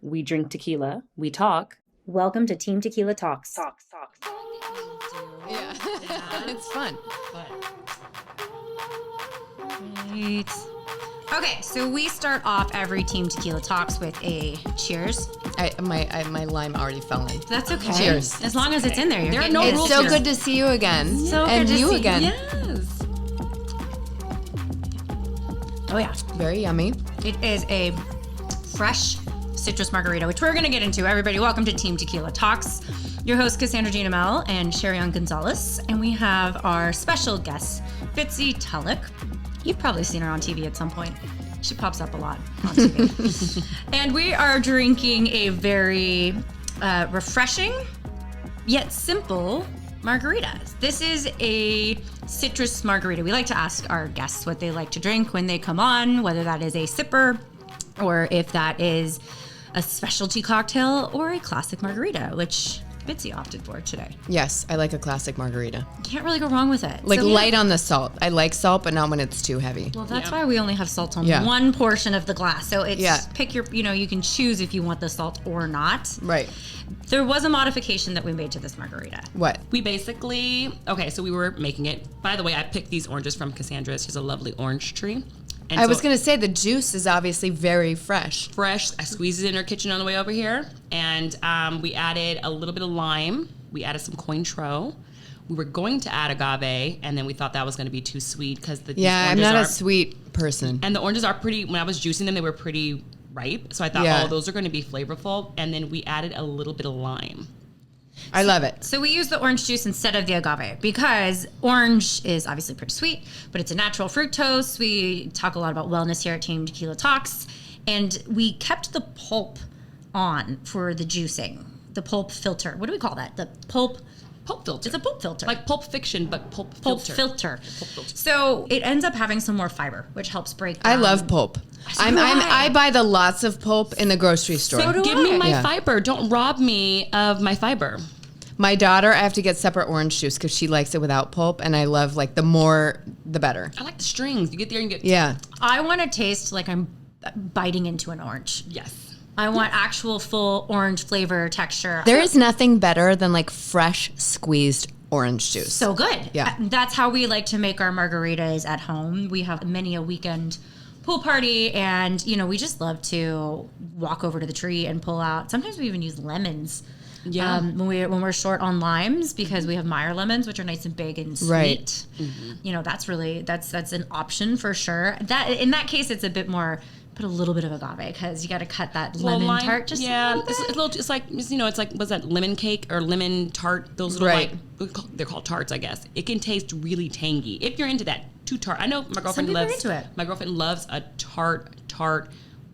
We drink tequila. We talk. Welcome to Team Tequila Talks. Yeah. It's fun. Right. Okay, so we start off every Team Tequila Talks with a cheers. My lime already fell in. That's okay. Cheers. As long as it's in there. There are getting no it. rules It's so here. good to see you again. So and good to you see again. Yes. Oh, yeah. Very yummy. It is a fresh citrus margarita, which we're going to get into. Everybody, welcome to Team Tequila Talks. Your host, Cassandra Gina Mel and Sherry-Ann Gonzalez. And we have our special guest, Bitsie Tulloch. You've probably seen her on TV at some point. She pops up a lot on TV. And we are drinking a very refreshing yet simple margarita. This is a citrus margarita. We like to ask our guests what they like to drink when they come on, whether that is a sipper or if that is a specialty cocktail or a classic margarita, which Bitsie opted for today. Yes, I like a classic margarita. Can't really go wrong with it. Like So- light on the salt. I like salt, but not when it's too heavy. Well, that's why we only have salt on Yeah. one portion of the glass. So it's Yeah. pick your, you can choose if you want the salt or not. Right. There was a modification that we made to this margarita. What? We basically, so we were making it. By the way, I picked these oranges from Cassandra. She's a lovely orange tree. And I was going to say the juice is obviously very fresh. fresh. I squeezed it in her kitchen on the way over here. And we added a little bit of lime. We added some Cointreau. We were going to add agave, and then we thought that was going to be too sweet because Yeah, I'm not a sweet person. And the oranges are pretty, when I was juicing them, they were pretty ripe. So I thought, Yeah. oh, those are going to be flavorful. And then we added a little bit of lime. I love it. So we use the orange juice instead of the agave because orange is obviously pretty sweet, but it's a natural fructose. We talk a lot about wellness here at Team Tequila Talks, and we kept the pulp on for the juicing. The pulp filter. What do we call that? The pulp Filter. It's a pulp filter. Like Pulp Fiction, but pulp filter. Filter. So it ends up having some more fiber, which helps break down. I love pulp. I buy the lots of pulp in the grocery store. So do Give me my Yeah. fiber. Don't rob me of my fiber. My daughter, I have to get separate orange juice because she likes it without pulp, and I love like the more, the better. I like the strings. You get there and get... Yeah. I want to taste like I'm biting into an orange. Yes. I want actual full orange flavor texture. There is nothing better than like fresh squeezed orange juice. So good. Yeah. That's how we like to make our margaritas at home. We have many a weekend pool party, and we just love to walk over to the tree and pull out. Sometimes we even use lemons. Yeah. When we're short on limes because we have Meyer lemons, which are nice and big and sweet. Right. That's really that's an option for sure. That in that case, it's a bit more. Put a little bit of agave because you got to cut that lemon tart just a little bit. It's like it's like what's that, lemon cake or lemon tart? Those little Right. they're called tarts, I guess. It can taste really tangy if you're into that. Too tart. I know my girlfriend people are loves into it. My girlfriend loves a tart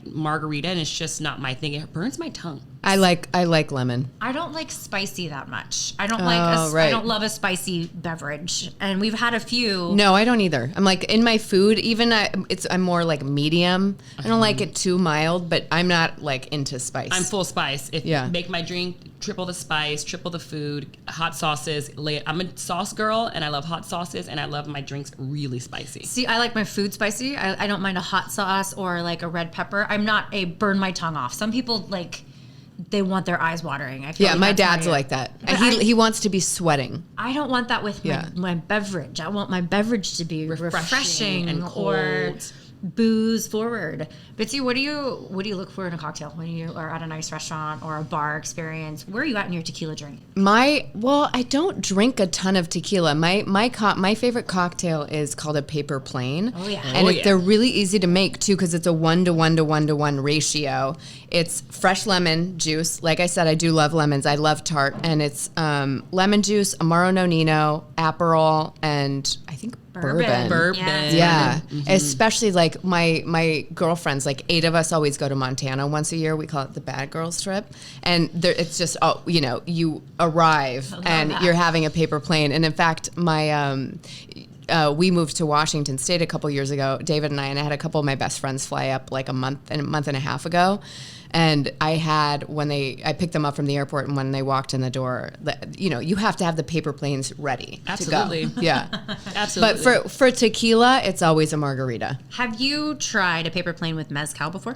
margarita, and it's just not my thing. It burns my tongue. I like lemon. I don't like spicy that much. I don't right. I don't love a spicy beverage, and we've had a few. No, I don't either. I'm like in my food, I'm more like medium. I don't like it too mild, but I'm not like into spice. I'm full spice. If Yeah. you make my drink, triple the spice, triple the food, hot sauces. I'm a sauce girl, and I love hot sauces, and I love my drinks really spicy. See, I like my food spicy. I don't mind a hot sauce or like a red pepper. I'm not a burn my tongue off. Some people they want their eyes watering. I feel Yeah, like my that's dad's my- like that. But He wants to be sweating. I don't want that with Yeah. my beverage. I want my beverage to be refreshing and or cold. booze forward. Bitsie, what do you look for in a cocktail when you are at a nice restaurant or a bar experience? Where are you at in your tequila drink? I don't drink a ton of tequila. My favorite cocktail is called a paper plane. Oh, yeah. And they're really easy to make too because it's a 1:1:1:1 ratio. It's fresh lemon juice. Like I said, I do love lemons. I love tart, and it's lemon juice, Amaro Nonino, Aperol, and I think bourbon. Bourbon. Yeah, especially like my girlfriends, like 8 of us always go to Montana once a year. We call it the Bad Girls trip. And it's just, you arrive and that. you're having a paper plane. And in fact, we moved to Washington State a couple years ago, David and I had a couple of my best friends fly up like a month and a half ago. And I picked them up from the airport, and when they walked in the door, you have to have the paper planes ready Absolutely. to go. Yeah. Absolutely. But for tequila, it's always a margarita. Have you tried a paper plane with mezcal before?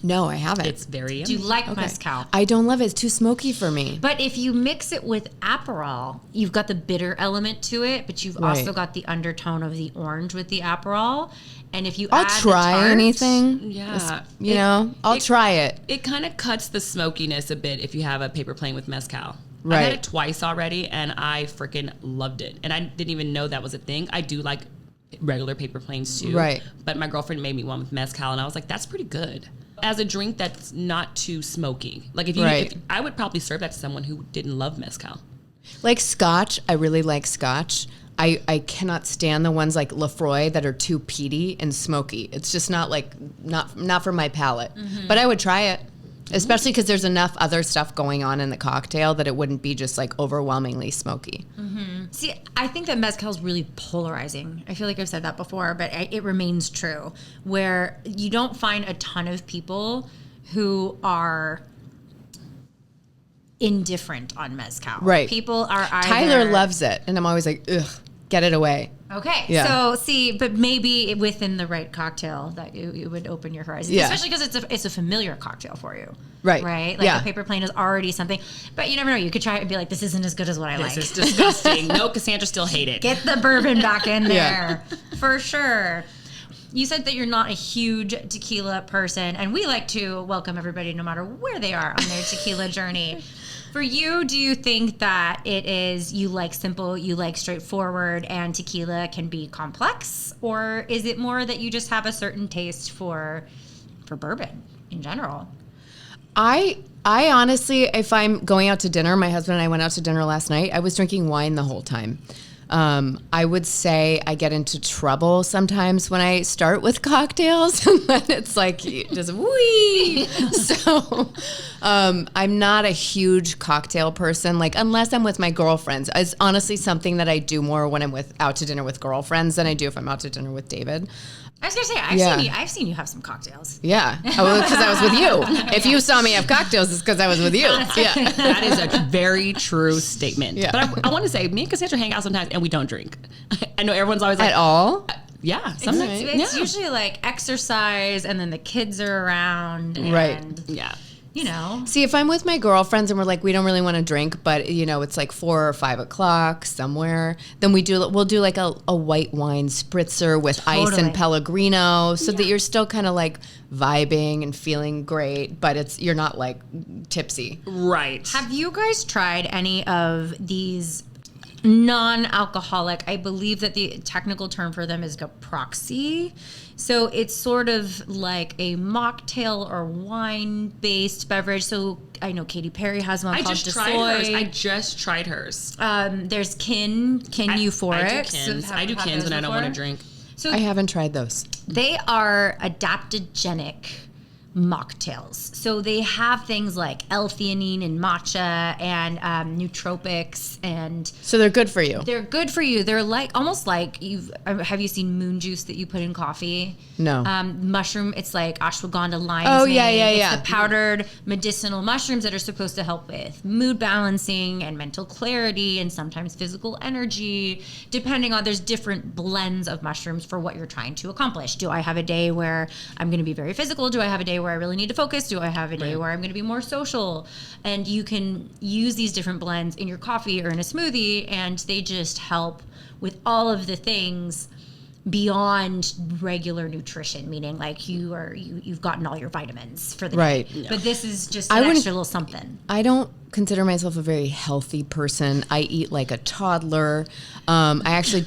No, I haven't. It's very Do you yummy. like mezcal? I don't love it. It's too smoky for me. But if you mix it with Aperol, you've got the bitter element to it, but you've Right. also got the undertone of the orange with the Aperol. And if you I'll add try the tart, anything. Yeah. You know, I'll try it. It kind of cuts the smokiness a bit if you have a paper plane with mezcal. Right. I've had it twice already, and I freaking loved it. And I didn't even know that was a thing. I do like regular paper planes too. Right. But my girlfriend made me one with mezcal, and I was like, that's pretty good. As a drink that's not too smoky. Like if I would probably serve that to someone who didn't love mezcal. Like scotch, I really like scotch. I cannot stand the ones like Lefroy that are too peaty and smoky. It's just not for my palate. But I would try it, especially because there's enough other stuff going on in the cocktail that it wouldn't be just like overwhelmingly smoky. See, I think that mezcal is really polarizing. I feel like I've said that before, but it remains true. Where you don't find a ton of people who are indifferent on mezcal. Right. People are either... Tyler loves it, and I'm always like, ugh, get it away. Okay. Yeah. So see, but maybe within the right cocktail that you would open your horizons, Yeah. especially because it's a familiar cocktail for you. Right. Right. Like Yeah. a paper plane is already something, but you never know. You could try it and be like, this isn't as good as what I like. This is disgusting. No, Cassandra still hate it. Get the bourbon back in Yeah. there for sure. You said that you're not a huge tequila person, and we like to welcome everybody no matter where they are on their tequila journey. For you, do you think that it is you like simple, you like straightforward, and tequila can be complex? Or is it more that you just have a certain taste for bourbon in general? I honestly, if I'm going out to dinner, my husband and I went out to dinner last night, I was drinking wine the whole time. I would say I get into trouble sometimes when I start with cocktails, and then it's like just wee. So I'm not a huge cocktail person, like unless I'm with my girlfriends. It's honestly something that I do more when I'm out to dinner with girlfriends than I do if I'm out to dinner with David. I was gonna say I've seen you have some cocktails. Yeah, because I was with you. If you saw me have cocktails, it's because I was with you. Yeah. That is a very true statement. Yeah. But I want to say, me and Cassandra hang out sometimes, and we don't drink. I know everyone's always like, At all? yeah, sometimes. It's yeah. usually like exercise, and then the kids are around, and Right. Yeah. you know. See, if I'm with my girlfriends and we're like, we don't really want to drink, but you know, it's like 4 or 5 o'clock somewhere, then we'll do like a white wine spritzer with ice Totally. and Pellegrino, so that you're still kind of like vibing and feeling great, but you're not like tipsy. Right. Have you guys tried any of these non-alcoholic? I believe that the technical term for them is a proxy. So it's sort of like a mocktail or wine-based beverage. So I know Katy Perry has one I called just tried hers. DeSoy. I just tried hers. There's Kin Euphoric. I do Kins. I do Kins when I don't want to drink. So I haven't tried those. they are adaptogenic mocktails. So they have things like L-theanine and matcha and nootropics, and So they're good for you. they're good for you. They're like almost like have you seen moon juice that you put in coffee? No. Mushroom. It's like ashwagandha lime. Oh, yeah. It's the powdered medicinal mushrooms that are supposed to help with mood balancing and mental clarity and sometimes physical energy. Depending on, there's different blends of mushrooms for what you're trying to accomplish. Do I have a day where I'm going to be very physical? Do I have a day where I really need to focus? Do I have a day where I'm going to be more social? And you can use these different blends in your coffee or in a smoothie, and they just help with all of the things beyond regular nutrition, meaning like you've gotten all your vitamins for the Right. day. But this is just I an wouldn't- extra little something. I don't consider myself a very healthy person. I eat like a toddler. I actually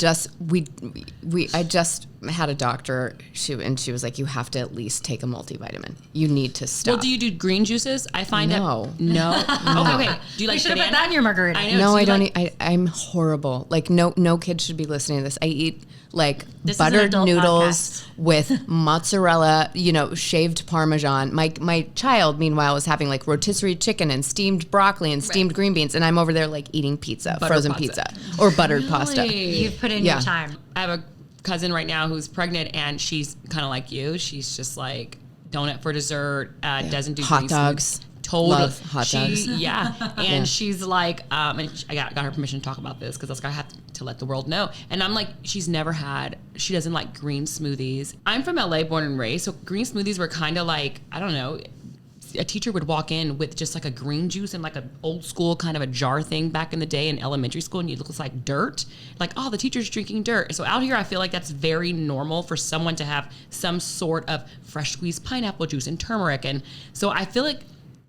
I just had a doctor. She was like, you have to at least take a multivitamin. You need to stop. Well, do you do green juices? I find No. that no. Okay. Do you like You should have put banana? that in your margarita. I know. No, Do I you don't like- I'm horrible. Like no kid should be listening to this. I eat like This is an buttered adult noodles podcast. with mozzarella, shaved Parmesan. My child, meanwhile, is having like rotisserie chicken and steamed broccoli and steamed green beans, and I'm over there like eating pizza, Buttered frozen pizza. pizza or buttered pasta. Really? You've put in Yeah. your time. I have a cousin right now who's pregnant, and she's kind of like you. She's just like donut for dessert. Doesn't do Hot grease dogs. foods. Love hot dogs. Yeah. And she's like, and I got her permission to talk about this because I was like, I have to let the world know. And I'm like, she doesn't like green smoothies. I'm from LA, born and raised. So green smoothies were kind of like, I don't know, a teacher would walk in with just like a green juice and like an old school kind of a jar thing back in the day in elementary school, and it looks like dirt. Like, oh, the teacher's drinking dirt. So out here, I feel like that's very normal for someone to have some sort of fresh squeezed pineapple juice and turmeric. And so I feel like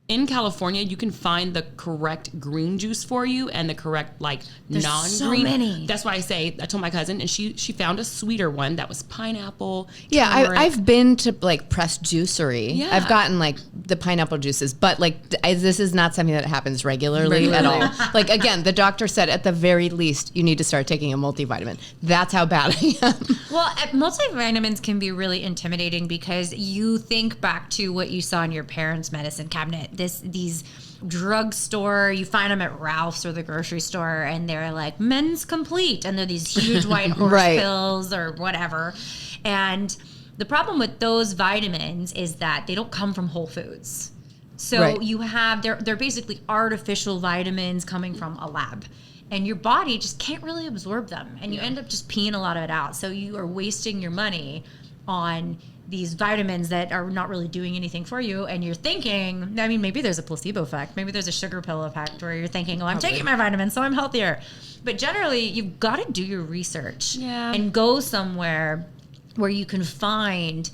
in California, you can find the correct green juice for you and the correct There's non-green. so many. That's why I told my cousin, and she found a sweeter one that was pineapple. Yeah, turmeric. I've been to like pressed juicery. Yeah. I've gotten like the pineapple juices, but like this is not something that happens regularly at all. Like again, the doctor said at the very least you need to start taking a multivitamin. That's how bad I am. Well, multivitamins can be really intimidating because you think back to what you saw in your parents' medicine cabinet. These drugstore, you find them at Ralph's or the grocery store, and they're like Men's Complete, and they're these huge white horse pills or whatever. And the problem with those vitamins is that they don't come from Whole Foods. So you have they're basically artificial vitamins coming from a lab. And your body just can't really absorb them. And you end up just peeing a lot of it out. So you are wasting your money on these vitamins that are not really doing anything for you. And you're thinking, I mean, maybe there's a placebo effect. Maybe there's a sugar pill effect where you're thinking, oh, I'm taking my vitamins, so I'm healthier. But generally, you've got to do your research and go somewhere where you can find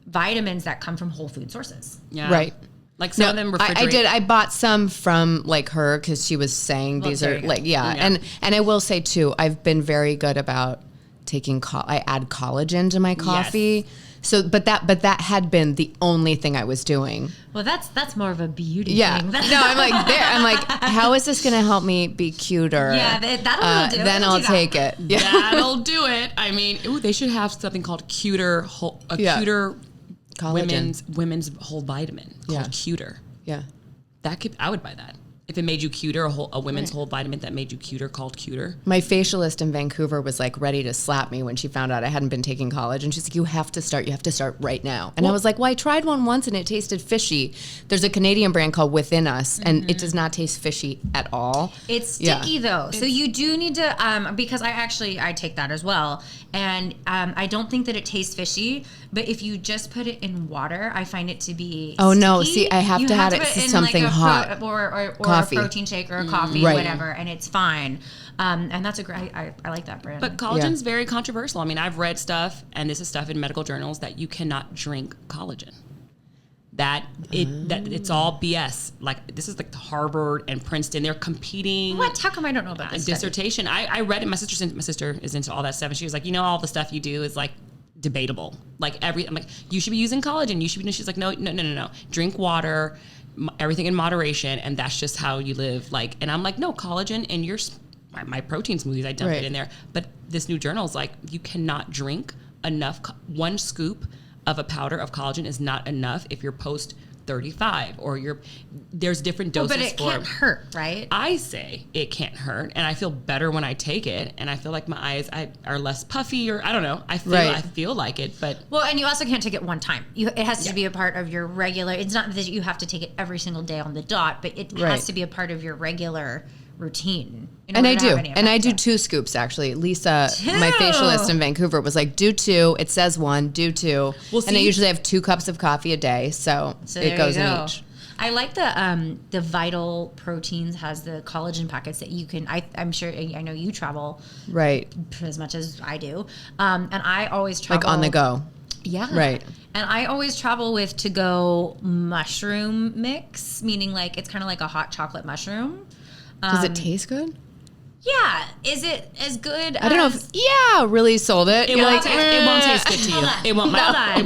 vitamins that come from whole food sources. Yeah. Right. Like some of them refrigerate. I bought some from like her because she was saying these are like, And I will say too, I've been very good about taking, I add collagen to my coffee. Yes. So, but that had been the only thing I was doing. Well, that's more of a beauty thing. No, I'm like, how is this going to help me be cuter? Yeah, that'll do it. Then I'll take it. Yeah. That'll do it. I mean, they should have something called cuter Collagen. women's whole vitamin called Cuter. Yeah. I would buy that. If it made you cuter, a women's whole vitamin that made you cuter called Cuter. My facialist in Vancouver was like ready to slap me when she found out I hadn't been taking college. And she's like, you have to start right now. And I was like, well, I tried one once and it tasted fishy. There's a Canadian brand called Within Us and it does not taste fishy at all. It's sticky though. So you do need to, because I take that as well. And I don't think that it tastes fishy, but if you just put it in water, I find it to be Oh sticky. no, see, I have to have it in something like hot. Or coffee. A protein shake or a coffee, whatever, and it's fine. And that's a great, I like that brand. But collagen's very controversial. I mean, I've read stuff, and this is stuff in medical journals, that you cannot drink collagen. That it's all BS. Like, this is like Harvard and Princeton. They're competing. What? How come I don't know about this dissertation? I read it. My sister is into all that stuff, and she was like, all the stuff you do is like debatable. Like I'm like, you should be using collagen. You should be. She's like, no. Drink water, everything in moderation, and that's just how you live. Like, and I'm like, no, collagen in my protein smoothies. I dump it in there. But this new journal is like, you cannot drink enough. One scoop of a powder of collagen is not enough if you're post 35 or there's different doses but it can't hurt, right? I say it can't hurt, and I feel better when I take it, and I feel like my eyes are less puffy, or I don't know. I feel like it, but well, and you also can't take it one time. It has to be a part of your regular. It's not that you have to take it every single day on the dot, but it has to be a part of your regular routine. And I do 2 scoops actually. Lisa, my facialist in Vancouver, was like, do 2. It says 1, do 2. Well, and I usually have 2 cups of coffee a day, so it goes in each. I like the Vital Proteins has the collagen packets that you can. I'm sure I know you travel as much as I do, and I always travel like on the go. Yeah. Right. And I always travel with to-go mushroom mix, meaning like it's kind of like a hot chocolate mushroom. Does it taste good? Yeah. Is it as good I don't know if, really sold it. It won't taste good to you. It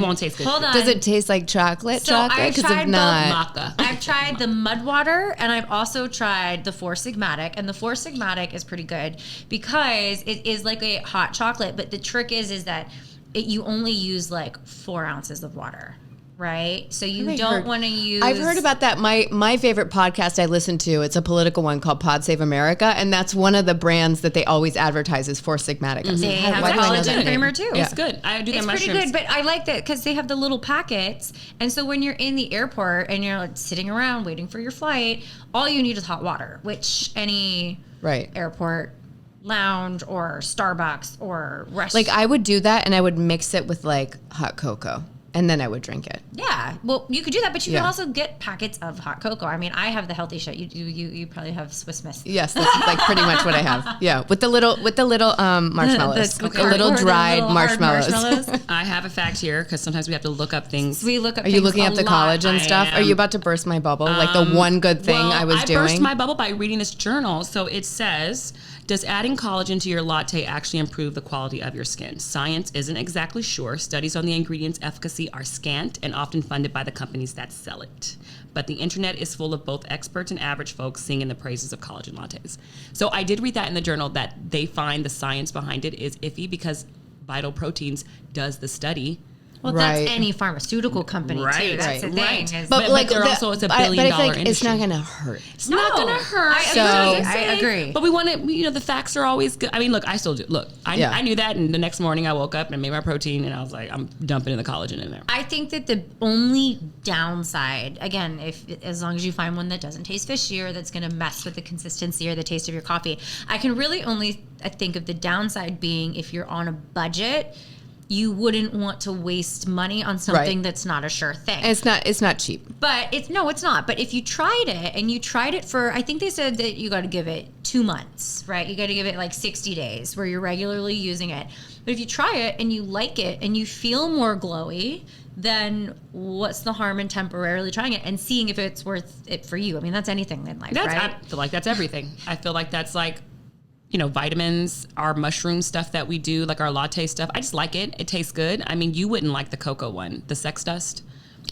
won't taste good. Hold on. Does it taste like chocolate? Because if not. Maca. I've tried the mud water, and I've also tried the 4 Sigmatic, and the 4 Sigmatic is pretty good because it is like a hot chocolate, but the trick is that you only use like 4 ounces of water. right? So you I've don't heard- want to use. I've heard about that. My favorite podcast I listen to, it's a political one called Pod Save America, and that's one of the brands that they always advertise is Four Sigmatica. They have Why the do I know that collagen name? creamer too. It's good. I do It's the pretty mushrooms. good, but I like that because they have the little packets. And so when you're in the airport and you're like sitting around waiting for your flight, all you need is hot water, which any Right. airport lounge or Starbucks or restaurant. Like I would do that, and I would mix it with like hot cocoa, and then I would drink it. Yeah, well, you could do that, but you Yeah. can also get packets of hot cocoa. I mean, I have the healthy shit. You probably have Swiss Miss. Yes, that's like pretty much what I have. Yeah, with the little marshmallows, The the little cardboard, dried little hard marshmallows. I have a fact here because sometimes we have to look up things. We look up. Are you things looking a up the lot. collagen stuff? Are am. you about to burst my bubble? Like the one good thing Well, I was doing? burst my bubble by reading this journal. So it says, does adding collagen to your latte actually improve the quality of your skin? Science isn't exactly sure. Studies on the ingredient's efficacy are scant and often funded by the companies that sell it. But the internet is full of both experts and average folks singing the praises of collagen lattes. So I did read that in the journal that they find the science behind it is iffy because Vital Proteins does the study. Well, Right. that's any pharmaceutical company too. Right, That's the thing. right. Is But they're also- it's a but I billion-dollar feel like it's not industry. going to hurt. It's not gonna hurt. I agree. But we want to, the facts are always good. I mean, look, I still do. Look, I knew that, and the next morning I woke up and made my protein, and I was like, I'm dumping in the collagen in there. I think that the only downside, again, as long as you find one that doesn't taste fishy or that's going to mess with the consistency or the taste of your coffee, I can really only think of the downside being if you're on a budget, you wouldn't want to waste money on something Right. that's not a sure thing. And it's not cheap. But it's not. But if you tried it and you tried it for, I think they said that you got to give it 2 months, right? You got to give it like 60 days where you're regularly using it. But if you try it and you like it and you feel more glowy, then what's the harm in temporarily trying it and seeing if it's worth it for you? I mean, that's anything in life, right? I feel like that's everything. I feel like that's like, vitamins, our mushroom stuff that we do, like our latte stuff. I just like it. It tastes good. I mean, you wouldn't like the cocoa one, the sex dust.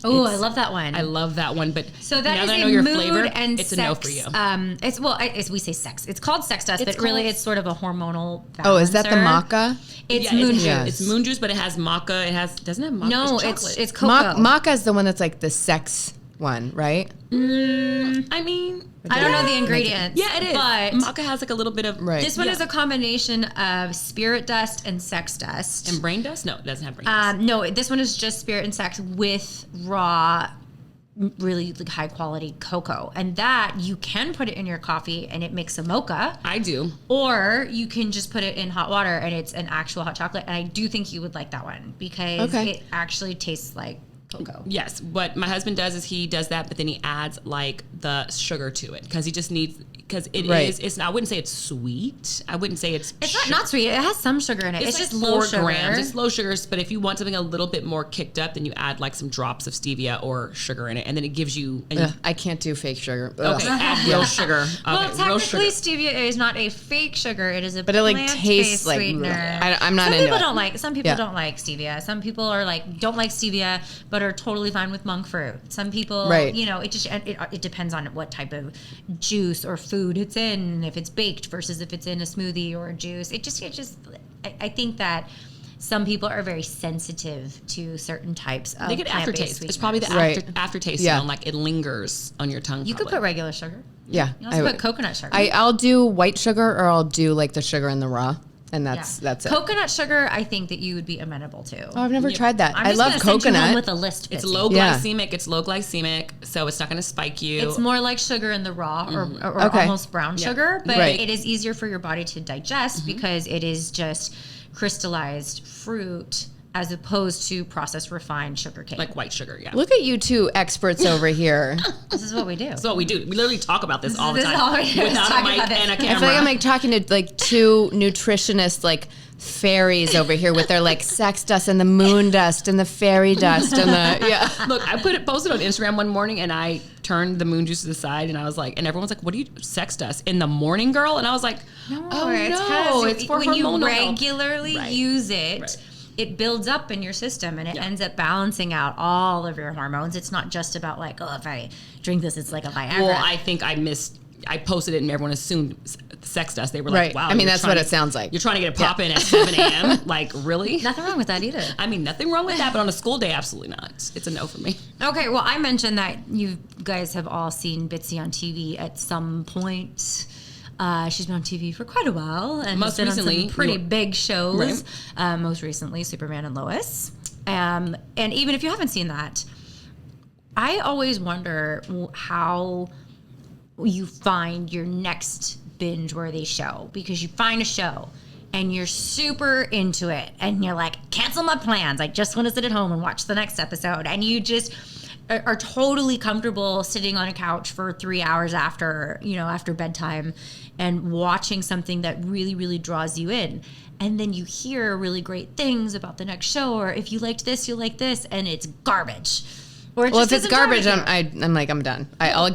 Oh, I love that one. I love that one, but So now that is that I a know your mood flavor, and it's sex. a no for you. We say sex. It's called sex dust, but really it's sort of a hormonal balancer. Oh, is that the maca? It's Yeah, moon juice. Yes. It's moon juice, but it has maca. Doesn't it have maca? No, chocolate. it's cocoa. Maca is the one that's like the sex one, right? I mean, I don't know the ingredients. yeah, it is. But Maca has like a little bit of Right. this one Yeah. is a combination of spirit dust and sex dust. and brain dust. No, it doesn't have brain dust. No, this one is just spirit and sex with raw, really like high quality cocoa. And that you can put it in your coffee and it makes a mocha. I do. Or you can just put it in hot water and it's an actual hot chocolate. And I do think you would like that one because Okay. it actually tastes like cocoa. Yes, what my husband does is he does that, but then he adds like the sugar to it because he just needs it Right. is. It's. I wouldn't say it's sweet. I wouldn't say it's. It's not sweet. It has some sugar in it. It's like just low 4 sugar. grams. It's low sugars, but if you want something a little bit more kicked up, then you add like some drops of stevia or sugar in it, and then it gives you. And Ugh, I can't do fake sugar. Ugh. okay, add real sugar. Okay, Well, real technically, sugar. stevia is not a fake sugar. It is a But it like plant-based tastes like sweetener. I'm not Some into people it. don't like. Some people Yeah. don't like stevia. Some people are like don't like stevia, but are totally fine with monk fruit. Some people, Right. it depends on what type of juice or food it's in. If it's baked versus if it's in a smoothie or a juice. I think that some people are very sensitive to certain types of They get plant-based aftertaste. It's probably the Right. aftertaste Yeah. smell. Like it lingers on your tongue. You could probably. put regular sugar. Yeah. You also put coconut sugar. I'll do white sugar or I'll do like the sugar in the raw. And that's it. Coconut sugar, I think that you would be amenable to. Oh, I've never tried that. I'm I just love gonna send you home coconut. with a list. It's Bitsie. low Yeah. glycemic. It's low glycemic, so it's not going to spike you. It's more like sugar in the raw or Okay. almost brown sugar, but Right. it is easier for your body to digest because it is just crystallized fruit as opposed to processed refined sugar cane. like white sugar. Yeah. Look at you two experts over here. This is what we do. That's what we do. We literally talk about this all the This is time all we do is without talk a mic about this. and a I camera. feel like I'm like talking to like two nutritionists, like fairies over here with their like sex dust and the moon dust and the fairy dust and the Look, I posted on Instagram one morning and I turned the moon juice to the side and I was like, and everyone's like, what do you sex dust in the morning, girl? And I was like, oh it's no, 'cause it's for when you hormonal health. regularly Right. use it. Right. It builds up in your system and it ends up balancing out all of your hormones. It's not just about like, oh, if I drink this, it's like a Viagra. Well, I think I missed I posted it and everyone assumed sexed us. They were Right. like, wow. I mean, you're that's trying what to- it sounds like. You're trying to get a pop in at 7 a.m.? Like, really? Nothing wrong with that either. I mean, nothing wrong with that, but on a school day, absolutely not. It's a no for me. Okay, well, I mentioned that you guys have all seen Bitsie on TV at some point. She's been on TV for quite a while, and Most has been recently, on some pretty you- big shows. Right. Most recently, Superman and Lois. And even if you haven't seen that, I always wonder how you find your next binge-worthy show, because you find a show and you're super into it and you're like, cancel my plans. I just want to sit at home and watch the next episode. And you just are totally comfortable sitting on a couch for 3 hours after bedtime and watching something that really, really draws you in. And then you hear really great things about the next show, or if you liked this, you like this, and it's garbage. Or it Well, just if it's doesn't target garbage, you. I'm like, I'm done. I'll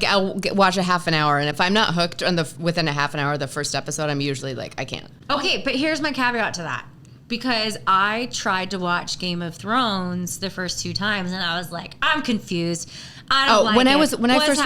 watch a half an hour, and if I'm not hooked within a half an hour of the first episode, I'm usually like, I can't. Okay, but here's my caveat to that. Because I tried to watch Game of Thrones the first 2 times, and I was like, I'm confused. I don't like when it. I first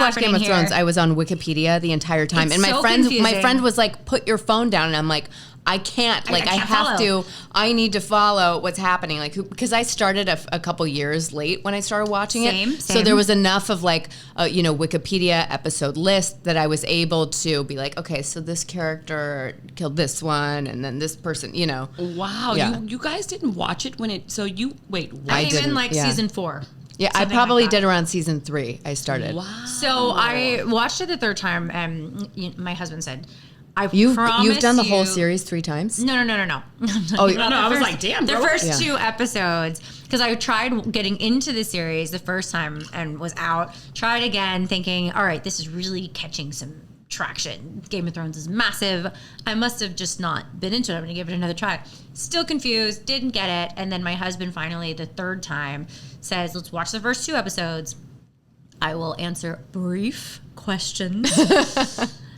watched Game of What's happening Thrones, here? I was on Wikipedia the entire time, It's and my so friend confusing. was like, "Put your phone down," and I'm like, I can't. Like, I can't have follow. to. I need to follow what's happening. Like, because I started a couple years late when I started watching it. So Same. there was enough of like, Wikipedia episode list that I was able to be like, okay, so this character killed this one, and then this person, Wow. Yeah. You guys didn't watch it when it, so you, wait, what? I came in didn't, like yeah. season 4. Yeah, I Something probably like that. did around season 3. I started. Wow. So I watched it the 3rd time, and my husband said, You've promise done the whole you- series 3 times? No. Oh, no, I was like, damn, The girl. first Yeah. 2 episodes, because I tried getting into the series the first time and was out. Tried again, thinking, all right, this is really catching some traction. Game of Thrones is massive. I must have just not been into it. I'm going to give it another try. Still confused, didn't get it. And then my husband finally, the 3rd time, says, let's watch the first 2 episodes. I will answer brief questions.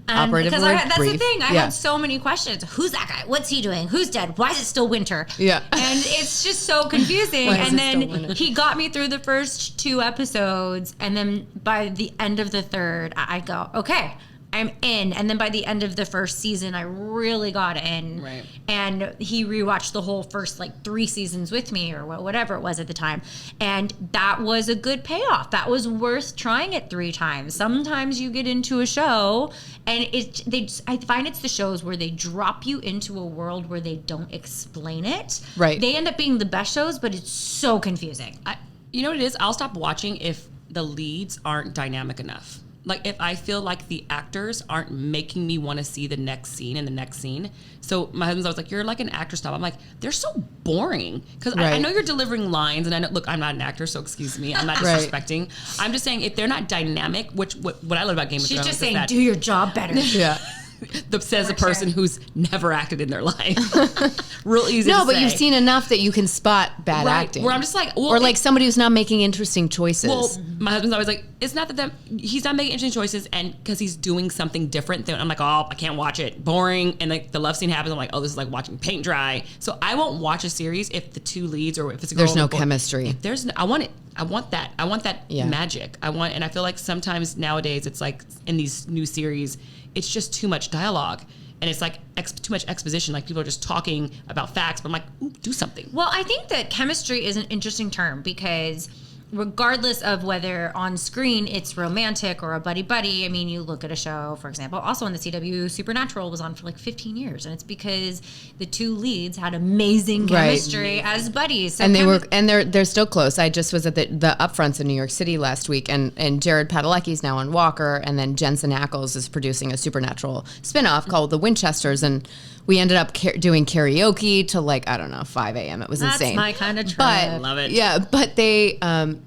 Operative because word, that's the brief. thing. I Yeah. had so many questions. Who's that guy? What's he doing? Who's dead? Why is it still winter? Yeah. And it's just so confusing. Why is And it still then winter? he got me through the first 2 episodes. And then by the end of the 3rd, I go, okay, I'm in. And then by the end of the first season, I really got in. Right. And he rewatched the whole first 3 seasons with me, or whatever it was at the time. And that was a good payoff. That was worth trying it 3 times. Sometimes you get into a show and I find it's the shows where they drop you into a world where they don't explain it. Right. They end up being the best shows, but it's so confusing. You know what it is? I'll stop watching if the leads aren't dynamic enough. Like, if I feel like the actors aren't making me want to see the next scene and the next scene. So my husband's always like, you're like an actor stop. I'm like, they're so boring. Because I Right. know you're delivering lines, and I know, look, I'm not an actor, so excuse me. I'm not Right. disrespecting. I'm just saying, if they're not dynamic, what I love about Game of She's Thrones just is saying, that do your job better. Yeah. says a For person sure. who's never acted in their life. Real easy No, to but say. you've seen enough that you can spot bad Right, acting. where I'm just like, well, or like somebody who's not making interesting choices. Well, my husband's always like, it's not that he's not making interesting choices, and because he's doing something different. Then I'm like, oh, I can't watch it, boring. And like the love scene happens, I'm like, oh, this is like watching paint dry. So I won't watch a series if the 2 leads, or if it's a girl There's no and a boy- chemistry. if there's, I want it. I want that Yeah. magic. And I feel like sometimes nowadays it's like in these new series, it's just too much dialogue. And it's like too much exposition. Like people are just talking about facts, but I'm like, ooh, do something. Well, I think that chemistry is an interesting term, because regardless of whether on screen it's romantic or a buddy-buddy, I mean, you look at a show, for example, also on the CW, Supernatural was on for 15 years, and it's because the 2 leads had amazing Right. chemistry as buddies. So and they're still close. I just was at the upfronts in New York City last week, and Jared Padalecki's now on Walker, and then Jensen Ackles is producing a Supernatural spinoff called The Winchesters, and we ended up doing karaoke till 5 a.m. It was That's insane. my kind of trip. But Love it. Yeah, but they and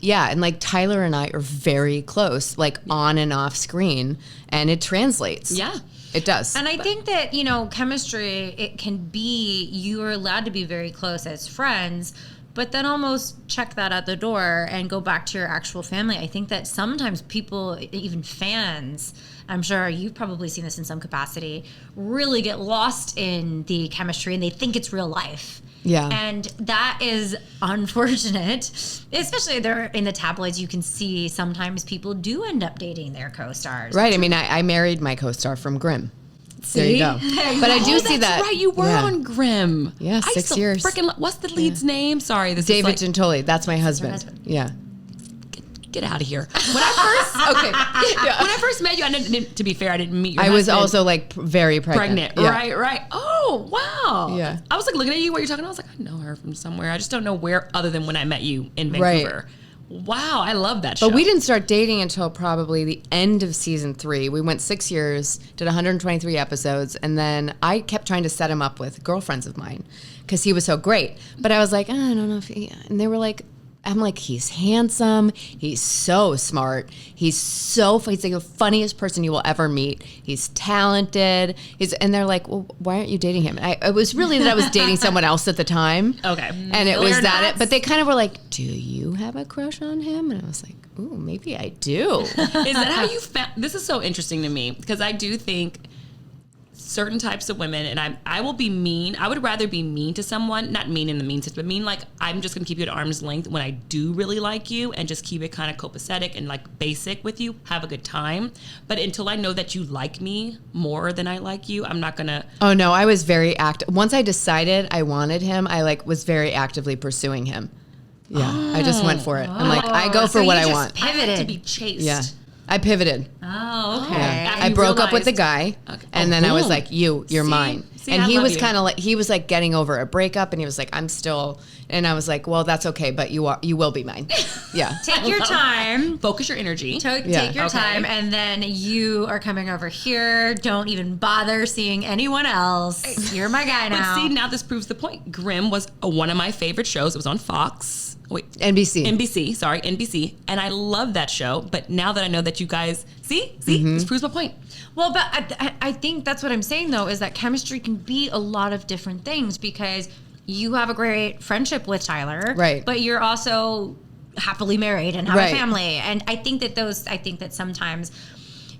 Tyler and I are very close, on and off screen, and it translates. Yeah. It does. And I think that, chemistry, it can be, you are allowed to be very close as friends, but then almost check that at the door and go back to your actual family. I think that sometimes people, even fans, I'm sure you've probably seen this in some capacity, really get lost in the chemistry and they think it's real life. Yeah. And that is unfortunate, especially there in the tabloids. You can see sometimes people do end up dating their co-stars. Right. I mean, I married my co-star from Grimm. There you go. But I do see that. Right, you were on Grimm. Yeah, 6 years. What's the lead's name? Sorry, this David is like, Gentoli. That's my husband. Yeah. Get out of here. When I first met you, to be fair, I didn't meet you. I was also like very pregnant. Yeah. Right. Oh, wow. Yeah. I was like looking at you while you're talking. I was like, I know her from somewhere. I just don't know where other than when I met you in Vancouver. Right. Wow, I love that show. But we didn't start dating until probably the end of season 3. We went 6 years, did 123 episodes, and then I kept trying to set him up with girlfriends of mine because he was so great. But I was like, I don't know if he... And they were like... I'm like, he's handsome. He's so smart. He's like the funniest person you will ever meet. He's talented. And they're like, well, why aren't you dating him? And it was really that I was dating someone else at the time. Okay. And it was that. But they kind of were like, do you have a crush on him? And I was like, ooh, maybe I do. Is that how you found? This is so interesting to me because I do think certain types of women, and I will be mean. I would rather be mean to someone, not mean in the mean sense, but mean like I'm just gonna keep you at arm's length when I do really like you and just keep it kind of copacetic and like basic with you, have a good time. But until I know that you like me more than I like you, I'm not gonna. Oh no, I was very active. Once I decided I wanted him, I like was very actively pursuing him. Yeah, I just went for it. I'm like, I go for what I want. Pivoted. I like to be chased. Yeah. I pivoted. Oh, okay. Yeah. I broke up with the guy, and then I was like, you're mine. And he was kind of like, he was like getting over a breakup, and he was like, I'm still, and I was like, well, that's okay, but you will be mine. Yeah. Take your time. Focus your energy. Take your time, and then you are coming over here. Don't even bother seeing anyone else. You're my guy now. But see, now this proves the point. Grimm was one of my favorite shows. It was on Fox. NBC. And I love that show. But now that I know that you guys, this proves my point. Well, but I think that's what I'm saying, though, is that chemistry can be a lot of different things because you have a great friendship with Tyler. Right. But you're also happily married and have a family. And I think that sometimes,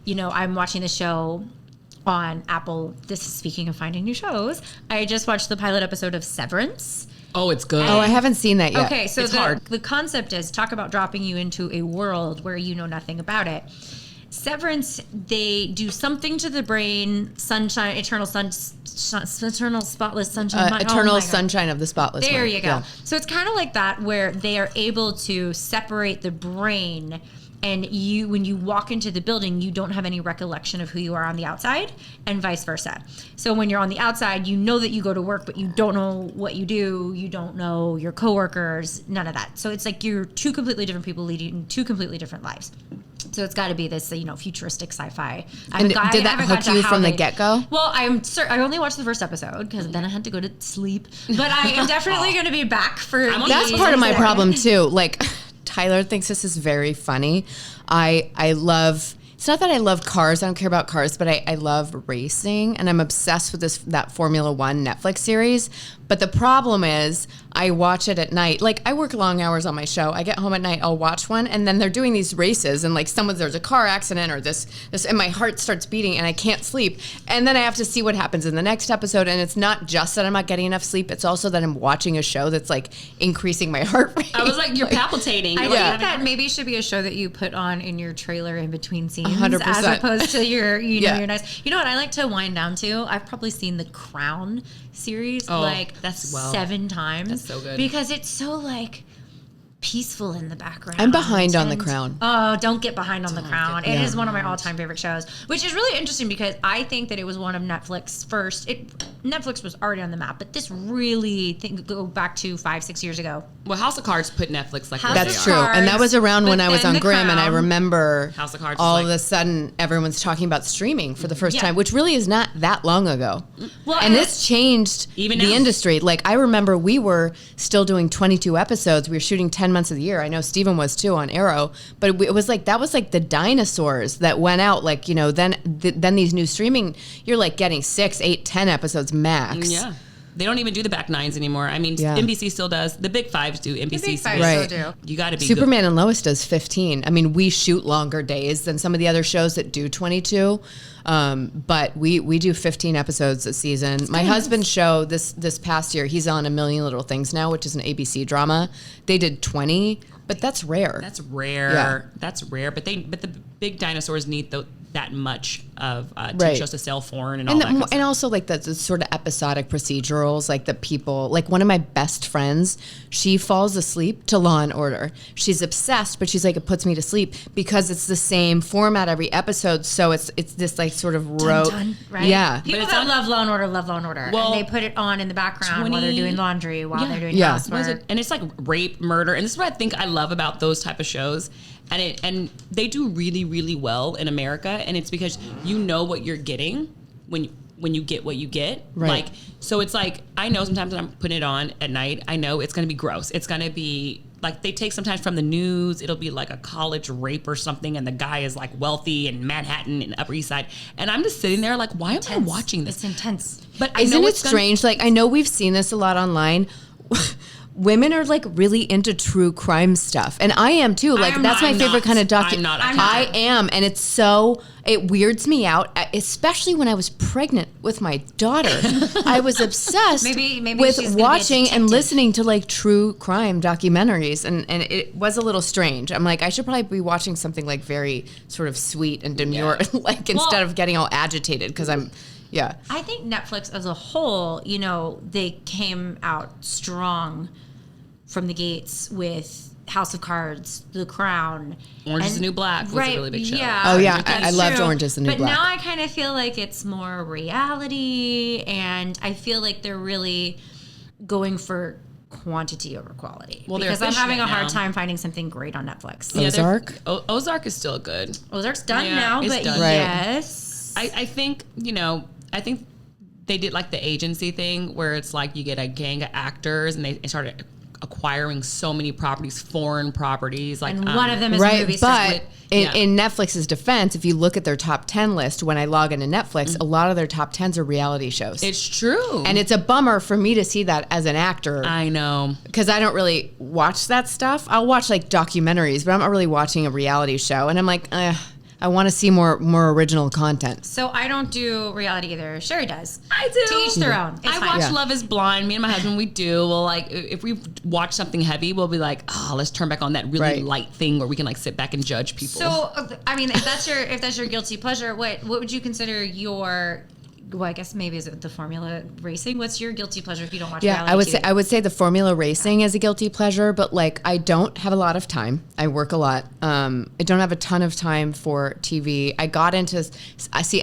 I'm watching the show on Apple. This is speaking of finding new shows. I just watched the pilot episode of Severance. Oh, it's good. Oh, I haven't seen that yet. Okay, so it's hard. The concept is talk about dropping you into a world where you know nothing about it. Severance, they do something to the brain, sunshine, eternal spotless sunshine. Eternal sunshine of the spotless There mind. you go. Yeah. So it's kind of like that where they are able to separate the brain. And when you walk into the building, you don't have any recollection of who you are on the outside and vice versa. So when you're on the outside, you know that you go to work, but you don't know what you do. You don't know your coworkers, none of that. So it's like you're two completely different people leading two completely different lives. So it's got to be this, futuristic sci-fi. And did that hook you from the get-go? Well, I only watched the first episode because then I had to go to sleep. But I am definitely going to be back for. That's part of my problem too. Like, Tyler thinks this is very funny. I love. It's not that I love cars. I don't care about cars, but I love racing, and I'm obsessed with that Formula One Netflix series. But the problem is, I watch it at night. Like, I work long hours on my show. I get home at night, I'll watch one, and then they're doing these races, and like there's a car accident or this, and my heart starts beating, and I can't sleep. And then I have to see what happens in the next episode. And it's not just that I'm not getting enough sleep; it's also that I'm watching a show that's like increasing my heart rate. I was like, you're palpitating. I think that maybe should be a show that you put on in your trailer in between scenes, 100%. as opposed to your, your nice. You know what I like to wind down to? I've probably seen The Crown series that's 7 times. That's so good. Because it's so like peaceful in the background. I'm behind on The Crown. Oh, don't get behind on The Crown. It is one of my all-time favorite shows, which is really interesting because I think that it was one of Netflix's first. Netflix was already on the map, but this really go back to 5-6 years ago. Well, House of Cards put Netflix like that's true, and that was around when I was on Grimm, and I remember House of Cards all of a sudden everyone's talking about streaming for the first time, which really is not that long ago. Well, and this changed even the industry. Like, I remember we were still doing 22 episodes. We were shooting 10 months of the year. I know Steven was too on Arrow, but it was like that was like the dinosaurs that went out. Like, then these new streaming, you're like getting 6, 8, 10 episodes max. Yeah. They don't even do the back nines anymore. I mean, NBC still does. The big fives do. NBC Big still Five Right. still do. You got to be Superman and Lois does 15. I mean, we shoot longer days than some of the other shows that do 22. But we do 15 episodes a season. My husband's show this past year, he's on A Million Little Things now, which is an ABC drama. They did 20, but that's rare. That's rare. Yeah. That's rare. But the big dinosaurs need that much of TV Right. shows to sell foreign and all that kind of stuff. And also like the sort of episodic procedurals, like the people, like one of my best friends, she falls asleep to Law and Order. She's obsessed, but she's like, it puts me to sleep because it's the same format every episode. So it's this like sort of rote, Right? yeah. People it's that on- love Law and Order love Law and Order. Well, and they put it on in the background while 20 they're doing laundry, while they're doing Yeah. What is housework. it? And it's like rape, murder, and this is what I think I love about those type of shows. And they do really, really well in America, and it's because you know what you're getting when you get what you get. Right. Like, so it's like, I know sometimes when I'm putting it on at night, I know it's going to be gross. It's going to be like, they take sometimes from the news, it'll be like a college rape or something, and the guy is like wealthy in Manhattan and Upper East Side, and I'm just sitting there like, why am I watching this? It's intense. But I Isn't know it it's gonna- strange? Like, I know we've seen this a lot online. Women are like really into true crime stuff, and I am too. Like, am that's not. my I'm favorite not. kind of I'm not. I am, and it's so, it weirds me out, especially when I was pregnant with my daughter. I was obsessed Maybe with she's gonna be a watching and detective. listening to like true crime documentaries, and it was a little strange. I'm like, I should probably be watching something like very sort of sweet and demure, like instead of getting all agitated because I'm. Yeah. I think Netflix as a whole, you know, they came out strong from the gates with House of Cards, The Crown. Orange is the New Black was a really big show. Yeah. Oh, yeah. that's I loved true. Orange is the New but Black. now I kind of feel like it's more reality, and I feel like they're really going for quantity over quality. Well, they're because I'm having efficient a hard now. time finding something great on Netflix. Yeah, they're- Ozark? Ozark is still good. Ozark's done Yeah, now, it's but done. Right. yes. I think, I think they did like the agency thing where it's like you get a gang of actors and they started acquiring so many properties, foreign properties. Like, and one of them is Right, movie but stuff. in Netflix's defense, if you look at their top 10 list, when I log into Netflix, a lot of their top 10s are reality shows. it's true. And it's a bummer for me to see that as an actor I know. because I don't really watch that stuff. I'll watch like documentaries, but I'm not really watching a reality show. And I'm like, I want to see more original content. So I don't do reality either. Sherry does. I do. To each their own. It's I fine. watch Yeah. Love is Blind. Me and my husband, we do. We'll like, if we watch something heavy, we'll be like, let's turn back on that really Right. light thing where we can like sit back and judge people. So I mean, if that's your guilty pleasure, what would you consider your? Well, I guess maybe is it the Formula Racing? What's your guilty pleasure if you don't watch Yeah, reality I would say the Formula Racing is a guilty pleasure, but like I don't have a lot of time. I work a lot. I don't have a ton of time for TV. I got into.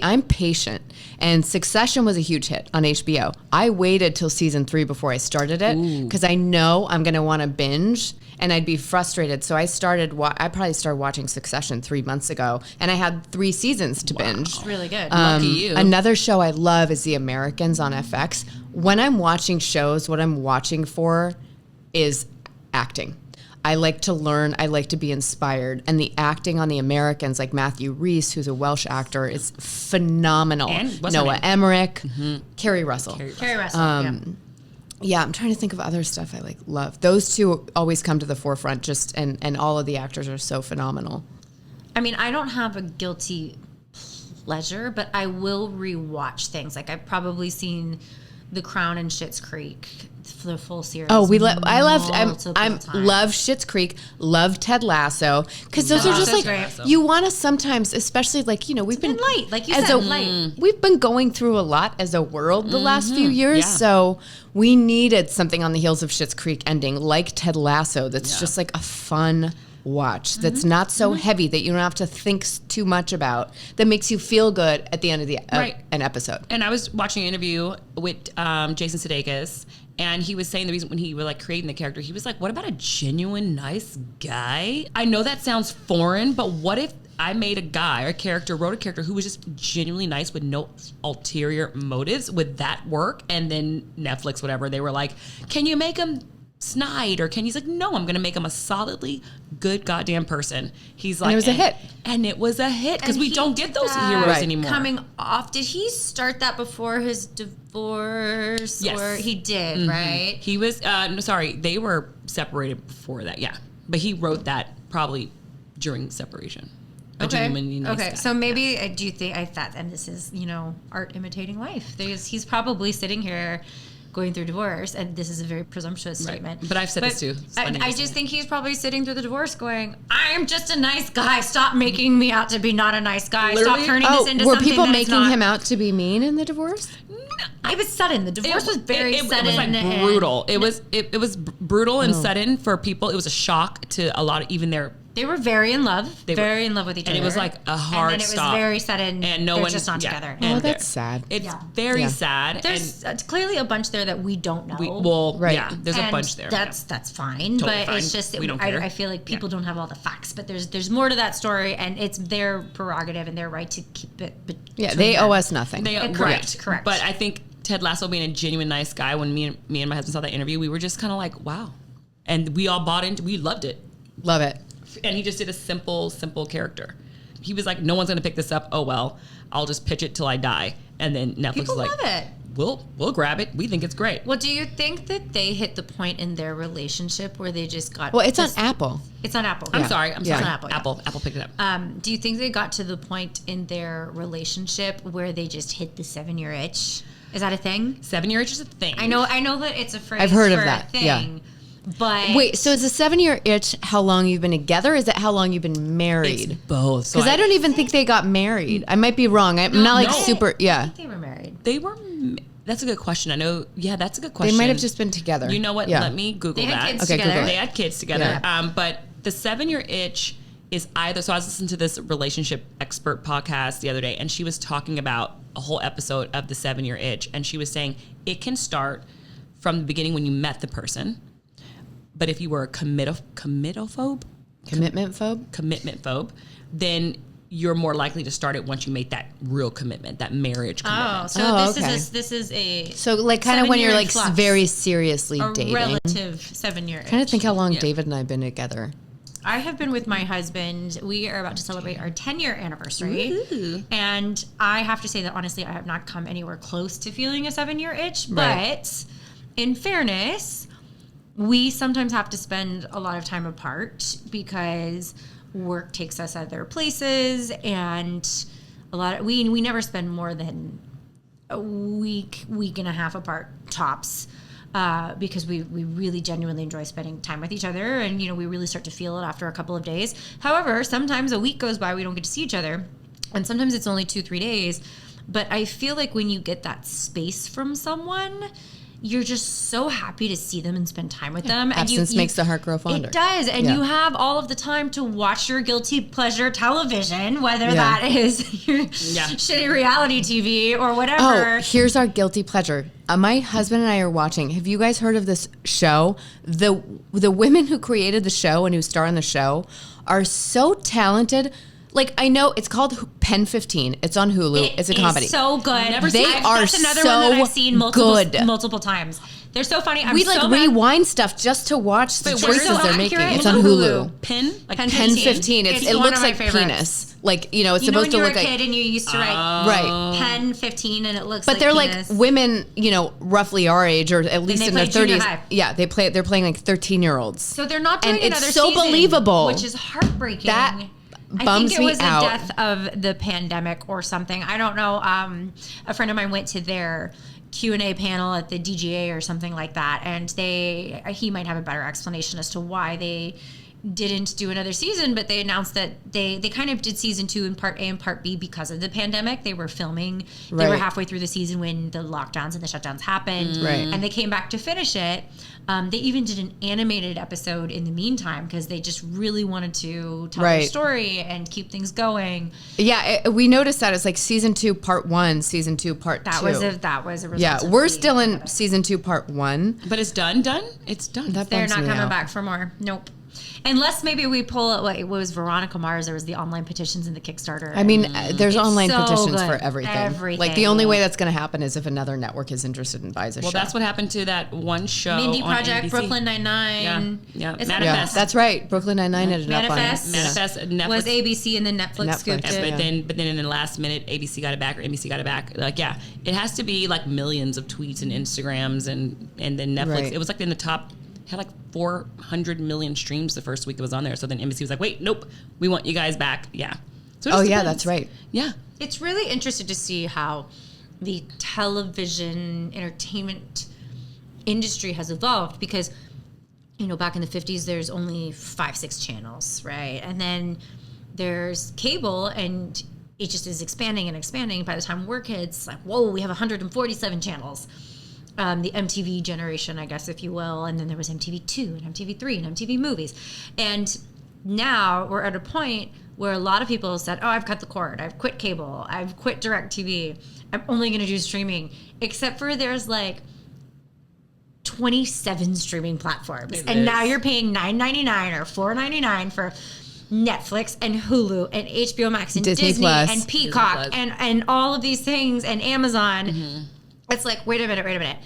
I'm patient, and Succession was a huge hit on HBO. I waited till season 3 before I started it because I know I'm going to want to binge, and I'd be frustrated. So I probably started watching Succession 3 months ago, and I had 3 seasons to binge. really good. Lucky you. Another show I love is The Americans on FX. When I'm watching shows, what I'm watching for is acting. I like to learn. I like to be inspired. And the acting on The Americans, like Matthew Rhys, who's a Welsh actor, is phenomenal. And what's her Noah name? Emmerich, Carrie Russell. Carrie Russell. Yeah, I'm trying to think of other stuff I like love. Those two always come to the forefront. And all of the actors are so phenomenal. I mean, I don't have a guilty pleasure, but I will rewatch things. Like I've probably seen The Crown and Schitt's Creek, the full series. Oh, I multiple times. love Schitt's Creek, love Ted Lasso, because those are just Lasso's like great. you want to sometimes, especially like we've been been light, like you as said, a- light. We've been going through a lot as a world the last few years, Yeah. so we needed something on the heels of Schitt's Creek ending, like Ted Lasso. That's just like a fun watch. That's not so heavy that you don't have to think too much about. That makes you feel good at the end of an episode. And I was watching an interview with Jason Sudeikis, and he was saying the reason when he was like creating the character, he was like, what about a genuine nice guy? I know that sounds foreign, but what if I made a guy or a character, wrote a character who was just genuinely nice with no ulterior motives? Would that work? And then Netflix, whatever, they were like, can you make him snide, or he's like, no, I'm going to make him a solidly good goddamn person. He's like, it was a hit. And it was a hit because And we he don't get did those that heroes anymore. Coming off, did he start that before his divorce? Yes. Or he did, right? He was, no, sorry, they were separated before that, yeah. But he wrote that probably during separation. A genuinely nice guy. So maybe I do think I thought, and this is art imitating life. He's probably sitting here going through divorce, and this is a very presumptuous statement. But I've said this too. I just think he's probably sitting through the divorce, going, "I'm just a nice guy. Stop making me out to be not a nice guy. Literally? Stop turning this into were something people that is making not." him out to be mean in the divorce? It was sudden. The divorce was very sudden. It was like and- brutal. It was brutal and sudden for people. It was a shock to a lot of even their. They were very in love. Very in love with each other. And it was like a hard and then it stop. was very sudden. And no they're one just not yeah. together. And That's sad. It's very sad. There's clearly a bunch there that we don't know. There's a bunch there. That's fine, Totally but fine. it's just We don't care. I feel like people don't have all the facts, but there's more to that story, and it's their prerogative and their right to keep it. Yeah, they owe us nothing. Correct. But I think Ted Lasso being a genuine nice guy, when me and my husband saw that interview, we were just kind of like, wow. And we all bought into we loved it. Love it. And he just did a simple character. He was like, no one's going to pick this up. Oh, well, I'll just pitch it till I die. And then Netflix People is like, love it. We'll grab it. We think it's great. Well, do you think that they hit the point in their relationship where they just got... Well, it's on Apple. It's on Apple. I'm sorry. It's on Apple. Apple picked it up. Do you think they got to the point in their relationship where they just hit the 7-year itch? Is that a thing? 7-year itch is a thing. I know that it's a phrase I've heard for of that. a thing. Yeah. But Wait, so is a 7-year itch how long you've been together? Or is it how long you've been married? It's both. So Because I don't even think they got married. I might be wrong. I'm not like no. super. Yeah, they were married. They were. That's a good question. I know. Yeah, that's a good question. they might have just been together. You know what? Yeah. Let me Google They had that. kids Okay, together. Google it. They had kids together. Yeah. But the 7-year itch is either. So I was listening to this relationship expert podcast the other day, and she was talking about a whole episode of the 7-year itch, and she was saying it can start from the beginning when you met the person. But if you were a commitment phobe, then you're more likely to start it once you make that real commitment, that marriage commitment. Oh, so this is a So like kind of when 7-year you're like flux. very seriously a dating. relative 7-year itch. Trying to think how long David and I have been together. I have been with my husband. We are about to celebrate our 10-year anniversary. Ooh. And I have to say that honestly, I have not come anywhere close to feeling a 7-year itch. Right. But in fairness, we sometimes have to spend a lot of time apart because work takes us other places, and we never spend more than a week and a half apart tops. Because we really genuinely enjoy spending time with each other, and we really start to feel it after a couple of days. However, sometimes a week goes by, we don't get to see each other, and sometimes it's only 2-3 days. But I feel like when you get that space from someone, you're just so happy to see them and spend time with them. Absence and makes the heart grow fonder. It does. And you have all of the time to watch your guilty pleasure television, whether that is your shitty reality TV or whatever. Oh, here's our guilty pleasure. My husband and I are watching. Have you guys heard of this show? The women who created the show and who star in the show are so talented. Like, I know it's called Pen 15. It's on Hulu. It's a comedy. It's so good. That's another so one that I've seen good. multiple times. They're so funny. We rewind stuff just to watch the choices they're making. It's on Hulu. Pen 15. It looks like penis. Like, it's supposed to look like. When you were a kid and you used to write right. Pen 15 and it looks but like they're penis. like women, roughly our age or at least in their 30s. High. Yeah, they're playing like 13-year-olds. So they're not doing and another it's so season, believable. which is heartbreaking. That I bums think it was me out. a death of the pandemic or something. I don't know. A friend of mine went to their Q&A panel at the DGA or something like that, and he might have a better explanation as to why they didn't do another season, but they announced that they kind of did season 2 in part A and part B because of the pandemic. They were filming. They were halfway through the season when the lockdowns and the shutdowns happened, and they came back to finish it. They even did an animated episode in the meantime because they just really wanted to tell their story and keep things going. Yeah, we noticed that it's like season 2 part 1, season 2 part 2. That was a result. Yeah, we're still in season 2 part 1. But it's done. It's done. That They're bums not me coming out. back for more. Nope. Unless maybe we pull it, what was Veronica Mars, there was the online petitions and the Kickstarter. I mean, there's online so petitions good. for everything. Like the only way that's going to happen is if another network is interested and buys a show. Well, that's what happened to that one show Mindy on Project, NBC. Brooklyn Nine-Nine. Yeah. Is Manifest. Yeah, that's right. Brooklyn Nine-Nine ended up on Manifest. Manifest. Netflix. Was ABC and then Netflix Netflix, scooped yeah. it. But then in the last minute, ABC got it back or NBC got it back. Like, yeah, it has to be like millions of tweets and Instagrams and then Netflix. Right. It was like in the top, had like 400 million streams the first week it was on there. So then NBC was like, wait, nope, we want you guys back. Yeah. So it Oh just yeah, depends. that's right. Yeah. It's really interesting to see how the television entertainment industry has evolved because, you know, back in the 50s, there's only 5-6 channels, right? And then there's cable and it just is expanding and expanding. By the time we're kids, like, whoa, we have 147 channels. The MTV generation, I guess, if you will. And then there was MTV2 and MTV3 and MTV Movies. And now we're at a point where a lot of people said, oh, I've cut the cord. I've quit cable. I've quit DirecTV. I'm only going to do streaming. Except for there's like 27 streaming platforms. It and is. now you're paying $9.99 or $4.99 for Netflix and Hulu and HBO Max and Disney Disney Plus. and Peacock Disney and all of these things and Amazon. It's like, wait a minute.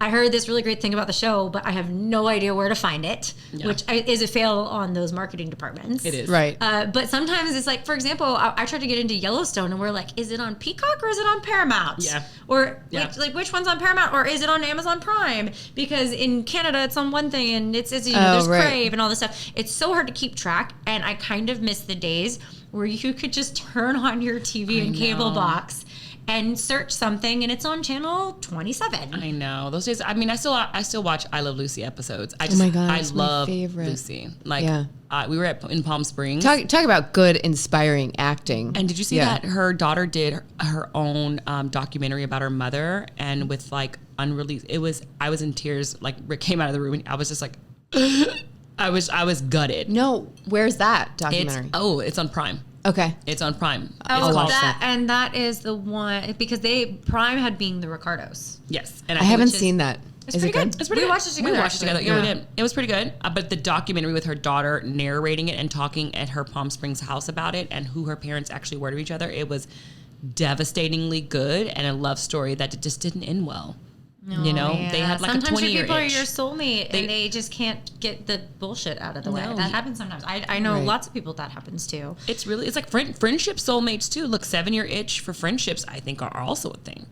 I heard this really great thing about the show, but I have no idea where to find it, which is a fail on those marketing departments. It is. Right. But sometimes it's like, for example, I tried to get into Yellowstone, and we're like, is it on Peacock or is it on Paramount? Yeah. Or Yeah. which one's on Paramount, or is it on Amazon Prime? Because in Canada it's on one thing, and it's you know, there's right. Crave and all this stuff. It's so hard to keep track, and I kind of miss the days where you could just turn on your TV and cable know. box and search something, and it's on channel 27. I know those days. I mean, I still watch I Love Lucy episodes. I just, my God, I it's my love favorite. Lucy. Like, Yeah. we were in Palm Springs. Talk about good, inspiring acting. And did you see Yeah. that her daughter did her own documentary about her mother, and with like unreleased? I was in tears. Like Rick came out of the room, and I was just like, I was gutted. No, where's that It's documentary? it's on Prime. Okay. It's on Prime. Oh, It's called- that is the one, because Prime had being the Ricardos. yes, and I haven't which is- seen that. It's Is it pretty good? good. It's pretty We good. watched it together, We watched it together. actually. Yeah, we Yeah. did. It was pretty good. But the documentary with her daughter narrating it and talking at her Palm Springs house about it and who her parents actually were to each other, it was devastatingly good and a love story that just didn't end well. You know, Yeah. they had like sometimes a 20-year people are itch. your soulmate, and they just can't get the bullshit out of the way. No. That happens sometimes. I know Right. lots of people that happens to. It's like friendship soulmates too. Look, 7-year itch for friendships, I think, are also a thing.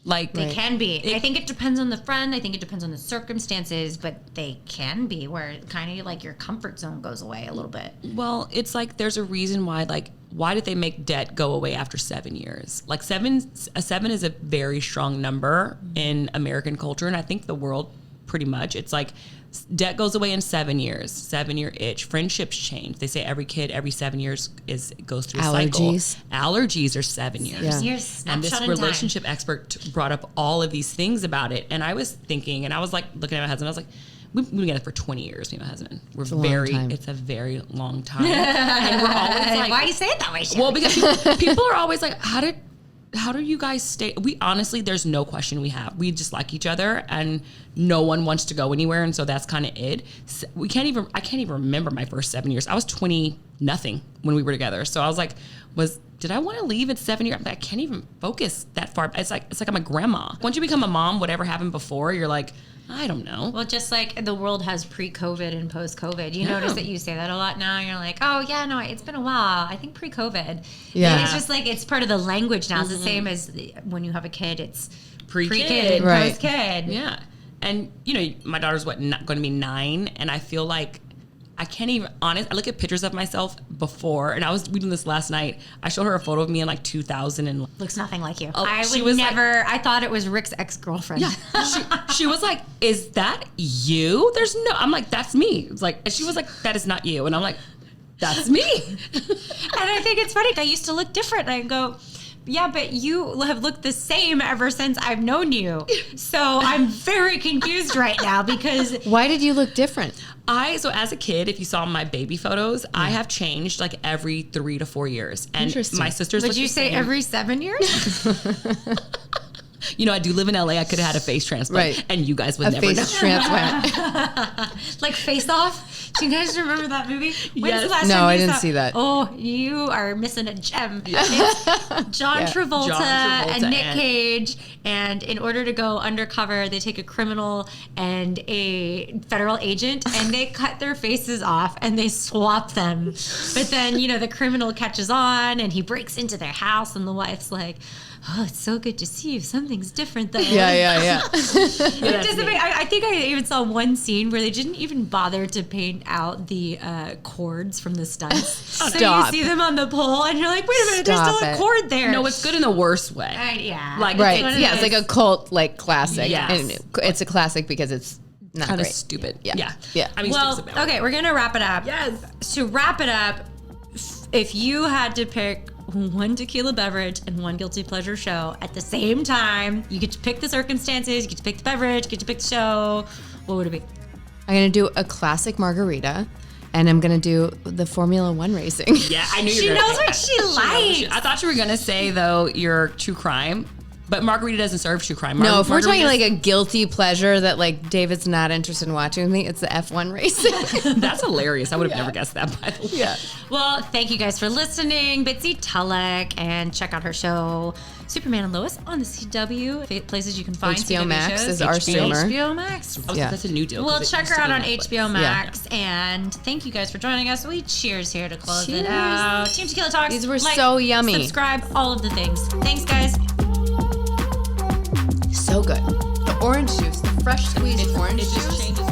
Like They can be. I think it depends on the friend. I think it depends on the circumstances, but they can be where kind of like your comfort zone goes away a little bit. Well, it's like there's a reason why did they make debt go away after 7 years? Like seven is a very strong number in American culture, and I think the world pretty much. It's like debt goes away in 7 years. 7-year itch. Friendships change. They say every kid every 7 years goes through a Allergies. cycle. Allergies are 7 years. Yeah. Years, And this snapshot in time. relationship expert brought up all of these things about it, and I was thinking, and I was like looking at my husband. I was like, we've been together for 20 years, me and my husband. a long time. It's a very long time. And we're always like, Why do you say it that way, Shelly? well, because people are always like, how do you guys stay? We honestly, there's no question we have. We just like each other, and no one wants to go anywhere, and so that's kind of it. I can't even remember my first 7 years. I was 20 nothing when we were together. So I was like, did I want to leave at 7 years? I can't even focus that far. It's like I'm a grandma. Once you become a mom, whatever happened before, you're like, I don't know. Well, just like the world has pre-COVID and post-COVID. You Yeah. notice that you say that a lot now. You're like, oh, yeah, no, it's been a while. I think pre-COVID. Yeah. And it's just like, it's part of the language now. It's the same as when you have a kid, it's Pre-kid. pre-kid and Right. post-kid. Yeah. And, you know, my daughter's not going to be 9. And I feel like I can't even, I look at pictures of myself before, and we did this last night. I showed her a photo of me in like 2000 and Looks nothing like you. Oh, I she would was never, I thought it was Rick's ex-girlfriend. she was like, is that you? I'm like, that's me. It's like, and she was like, that is not you. And I'm like, that's me. And I think it's funny. I used to look different. I go, yeah, but you have looked the same ever since I've known you. So I'm very confused right now because Why did you look different? So as a kid, if you saw my baby photos, I have changed like every 3 to 4 years. And Interesting. my sisters would look you the say same. every 7 years? You know, I do live in LA. I could have had a face transplant, Right. and you guys would A never know. face transplant. Like Face Off. Do you guys remember that movie? When's Yes. the last No, time you I didn't saw- see that. Oh, you are missing a gem. It's John Yeah. Travolta John Travolta and Nick and- Cage. And in order to go undercover, they take a criminal and a federal agent and they cut their faces off and they swap them. But then, you know, the criminal catches on and he breaks into their house and the wife's like, oh, it's so good to see you. Something's different though. Yeah. It doesn't make, I think I even saw one scene where they didn't even bother to paint out the cords from the stunts. So Stop. you see them on the pole and you're like, wait a minute, Stop there's still a it. cord there. No, it's good in the worst way. Yeah. Like, Right. one of Yeah, it's those- like a cult like classic. Yes. And it's a classic because it's not Kind of great. stupid. Yeah. I mean, Well, stupid's a bad word. okay, we're gonna wrap it up. Yes. To wrap it up, if you had to pick one tequila beverage and one guilty pleasure show at the same time, you get to pick the circumstances, you get to pick the beverage, you get to pick the show. What would it be? I'm gonna do a classic margarita, and I'm gonna do the Formula One racing. Yeah, I knew you She were gonna knows what she likes. I thought you were gonna say though your true crime, but margarita doesn't serve true crime. No, if we're talking Margaritas- like a guilty pleasure that like David's not interested in watching with me, it's the F1 racing. that's hilarious. I would have never guessed that. By the way. Yeah. Well, thank you guys for listening. Bitsie Tulloch, and check out her show, Superman and Lois, on the CW. Places you can find HBO CW Max shows. is our streamer. HBO Max. Yeah. That's a new deal. Well, 'cause it check used her to out be on Netflix. HBO Max. And thank you guys for joining us. We cheers here to close it out. Team Tequila Talks. These were so yummy. Subscribe, all of the things. Thanks, guys. So good. The orange juice, the fresh squeezed orange It just juice. changes.